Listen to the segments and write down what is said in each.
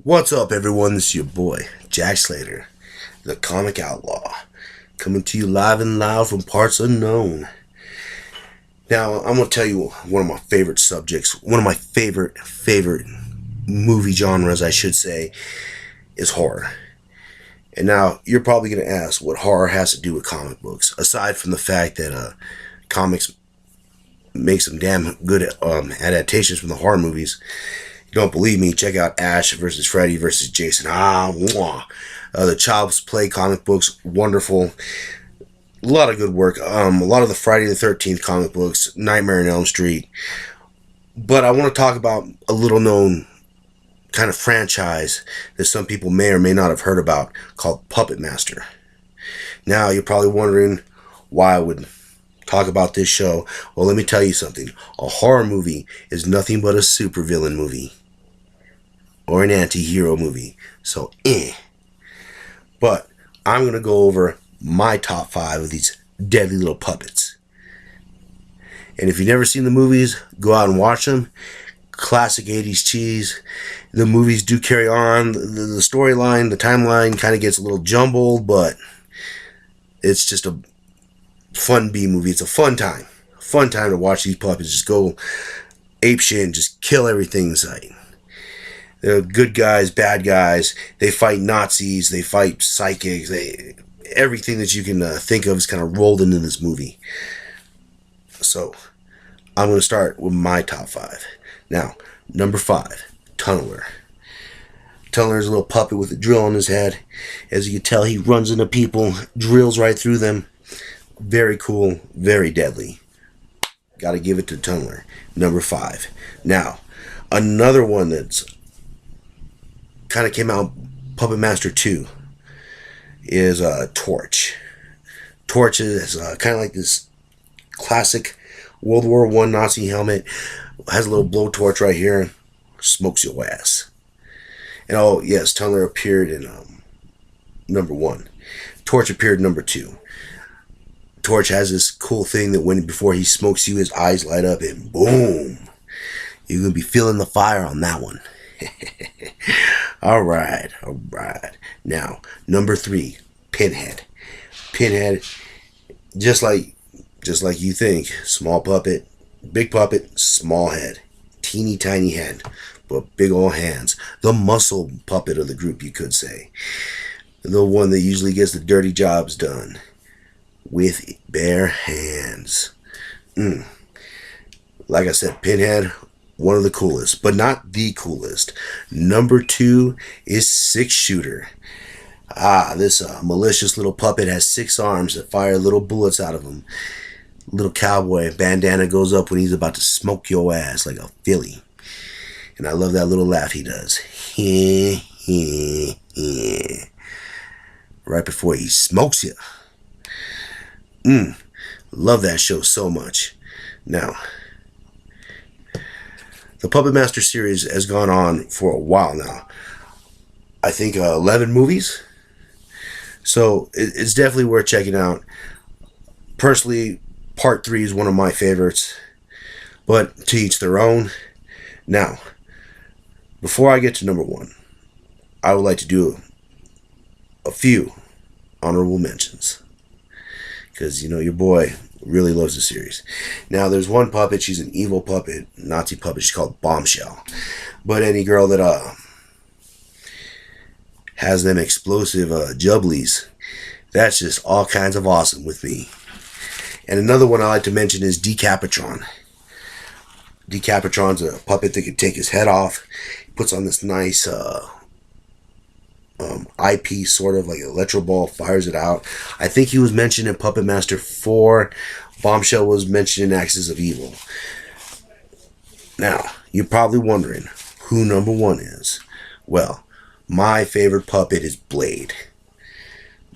What's up, everyone? This is your boy, Jack Slater, the Comic Outlaw, coming to you live and loud from parts unknown. Now, I'm going to tell you one of my favorite subjects, one of my favorite movie genres, I should say, is horror. And now, you're probably going to ask what horror has to do with comic books, aside from the fact that comics make some damn good adaptations from the horror movies. Don't believe me? Check out Ash versus Freddy versus Jason. The Child's Play comic books, wonderful. A lot of good work. A lot of the Friday the 13th comic books, Nightmare on Elm Street. But I want to talk about a little known kind of franchise that some people may or may not have heard about called Puppet Master. Now, you're probably wondering why I would talk about this show. Well, let me tell you something. A horror movie is nothing but a supervillain movie. Or an anti-hero movie. So, But I'm going to go over my top 5 of these deadly little puppets. And if you've never seen the movies, go out and watch them. Classic 80s cheese. The movies do carry on. The storyline, the timeline kind of gets a little jumbled, but it's just a fun B-movie. It's a fun time. Fun time to watch these puppets just go apeshit and just kill everything in sight. They're good guys, bad guys. They fight Nazis. They fight psychics. Everything that you can think of is kind of rolled into this movie. So, I'm going to start with my top 5. Now, number 5, Tunneler. Tunneler is a little puppet with a drill on his head. As you can tell, he runs into people, drills right through them. Very cool, very deadly. Got to give it to Tunneler. Number 5. Now, another one that's kind of came out, Puppet Master 2, is Torch. Torch is kind of like this classic World War I Nazi helmet. Has a little blowtorch right here. Smokes your ass. And oh, yes, Tunneler appeared in number 1. Torch appeared number 2. Torch has this cool thing that before he smokes you, his eyes light up and boom. You're going to be feeling the fire on that one. Alright. Now, number 3, Pinhead. Pinhead, just like you think, small puppet, big puppet, small head. Teeny tiny head, but big old hands. The muscle puppet of the group, you could say. The one that usually gets the dirty jobs done with bare hands. Like I said, Pinhead, one of the coolest, but not the coolest. Number 2 is Six Shooter. This malicious little puppet has 6 arms that fire little bullets out of them. Little cowboy bandana goes up when he's about to smoke your ass like a filly. And I love that little laugh he does. Right before he smokes you. Love that show so much. Now, the Puppet Master series has gone on for a while now. I think 11 movies. So it's definitely worth checking out. Personally, Part 3 is one of my favorites. But to each their own. Now, before I get to number 1, I would like to do a few honorable mentions. Because, your boy really loves the series. Now, there's one puppet. She's an evil puppet, Nazi puppet. She's called Bombshell. But any girl that has them explosive jubblies, that's just all kinds of awesome with me. And another one I like to mention is Decapitron. Decapitron's a puppet that can take his head off. He puts on this nice eyepiece, sort of like an electro ball, fires it out. I think he was mentioned in Puppet Master 4. Bombshell was mentioned in Axis of Evil. Now, you're probably wondering who number 1 is. Well, my favorite puppet is Blade.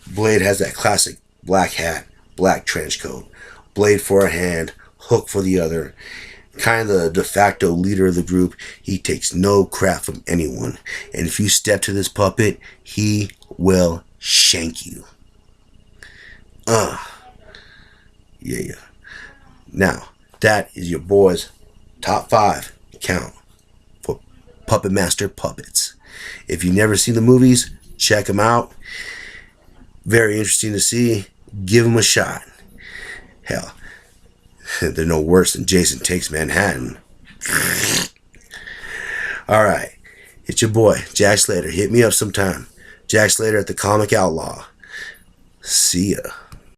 Blade has that classic black hat, black trench coat. Blade for a hand, Hook for the other. Kind of the de facto leader of the group. He takes no crap from anyone. And if you step to this puppet, he will shank you. Yeah. Now, that is your boy's top 5 count for Puppet Master puppets. If you've never seen the movies, check them out. Very interesting to see. Give them a shot. Hell, they're no worse than Jason Takes Manhattan. Alright, it's your boy, Jack Slater. Hit me up sometime. Jack Slater at the Comic Outlaw. See ya.